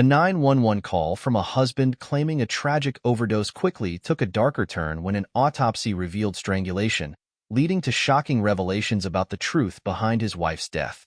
A 911 call from a husband claiming a tragic overdose quickly took a darker turn when an autopsy revealed strangulation, leading to shocking revelations about the truth behind his wife's death.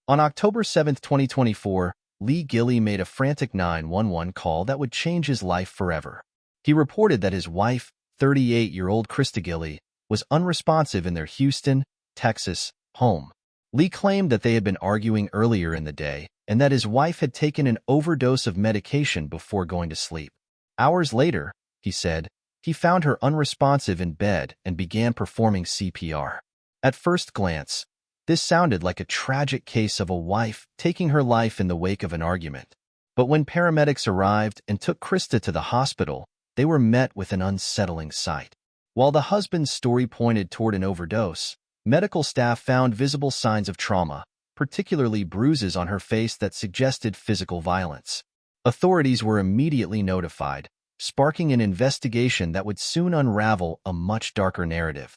On October 7, 2024, Lee Gilley made a frantic 911 call that would change his life forever. He reported that his wife, 38-year-old Christa Gilley, was unresponsive in their Houston, Texas, home. Lee claimed that they had been arguing earlier in the day and that his wife had taken an overdose of medication before going to sleep. Hours later, he said, he found her unresponsive in bed and began performing CPR. At first glance, this sounded like a tragic case of a wife taking her life in the wake of an argument. But when paramedics arrived and took Christa to the hospital, they were met with an unsettling sight. While the husband's story pointed toward an overdose, medical staff found visible signs of trauma, particularly bruises on her face that suggested physical violence. Authorities were immediately notified, sparking an investigation that would soon unravel a much darker narrative.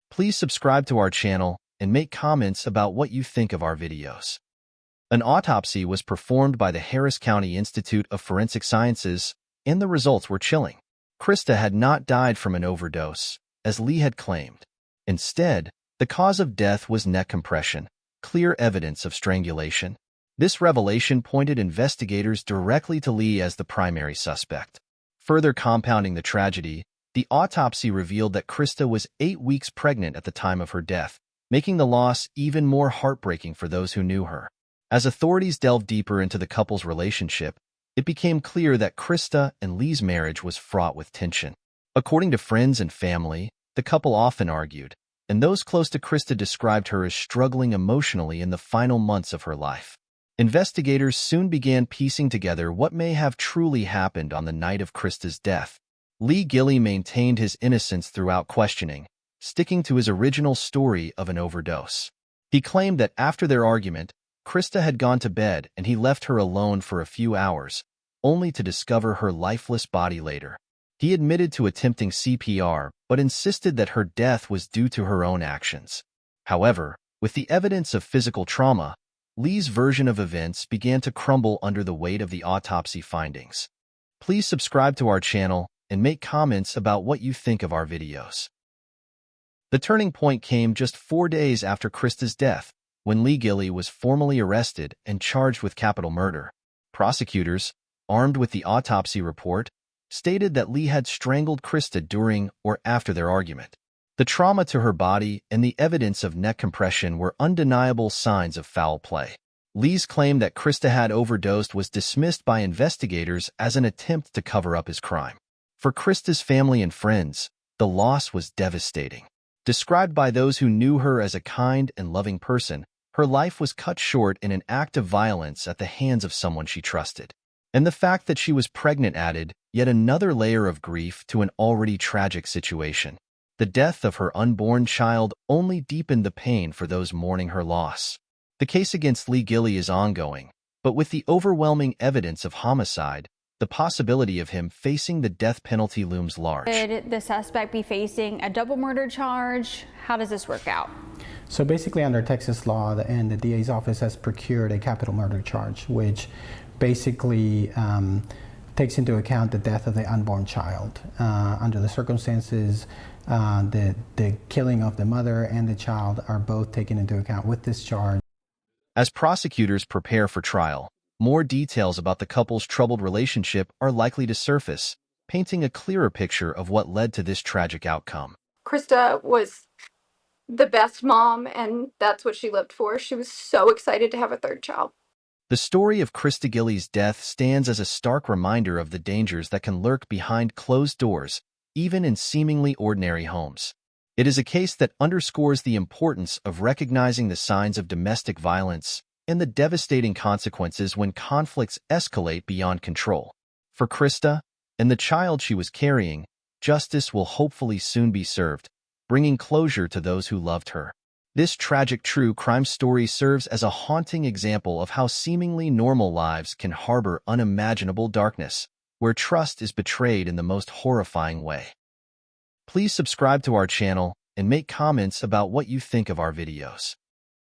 Please subscribe to our channel and make comments about what you think of our videos. An autopsy was performed by the Harris County Institute of Forensic Sciences, and the results were chilling. Christa had not died from an overdose, as Lee had claimed. Instead, the cause of death was neck compression, clear evidence of strangulation. This revelation pointed investigators directly to Lee as the primary suspect. Further compounding the tragedy, the autopsy revealed that Christa was 8 weeks pregnant at the time of her death, making the loss even more heartbreaking for those who knew her. As authorities delved deeper into the couple's relationship, it became clear that Christa and Lee's marriage was fraught with tension. According to friends and family, the couple often argued, and those close to Christa described her as struggling emotionally in the final months of her life. Investigators soon began piecing together what may have truly happened on the night of Christa's death. Lee Gilley maintained his innocence throughout questioning, sticking to his original story of an overdose. He claimed that after their argument, Christa had gone to bed and he left her alone for a few hours, only to discover her lifeless body later. He admitted to attempting CPR, but insisted that her death was due to her own actions. However, with the evidence of physical trauma, Lee's version of events began to crumble under the weight of the autopsy findings. Please subscribe to our channel and make comments about what you think of our videos. The turning point came just 4 days after Christa's death, when Lee Gilley was formally arrested and charged with capital murder. Prosecutors, armed with the autopsy report, stated that Lee had strangled Christa during or after their argument. The trauma to her body and the evidence of neck compression were undeniable signs of foul play. Lee's claim that Christa had overdosed was dismissed by investigators as an attempt to cover up his crime. For Christa's family and friends, the loss was devastating. Described by those who knew her as a kind and loving person, her life was cut short in an act of violence at the hands of someone she trusted. And the fact that she was pregnant added yet another layer of grief to an already tragic situation. The death of her unborn child only deepened the pain for those mourning her loss. The case against Lee Gilley is ongoing, but with the overwhelming evidence of homicide, the possibility of him facing the death penalty looms large. Could the suspect be facing a double murder charge? How does this work out? So basically under Texas law, the DA's office has procured a capital murder charge, which basically takes into account the death of the unborn child. Under the circumstances, the killing of the mother and the child are both taken into account with this charge. As prosecutors prepare for trial, more details about the couple's troubled relationship are likely to surface, painting a clearer picture of what led to this tragic outcome. Christa was the best mom, and that's what she lived for. She was so excited to have a third child. The story of Christa Gilley's death stands as a stark reminder of the dangers that can lurk behind closed doors, even in seemingly ordinary homes. It is a case that underscores the importance of recognizing the signs of domestic violence and the devastating consequences when conflicts escalate beyond control. For Christa and the child she was carrying, justice will hopefully soon be served, bringing closure to those who loved her. This tragic true crime story serves as a haunting example of how seemingly normal lives can harbor unimaginable darkness, where trust is betrayed in the most horrifying way. Please subscribe to our channel and make comments about what you think of our videos.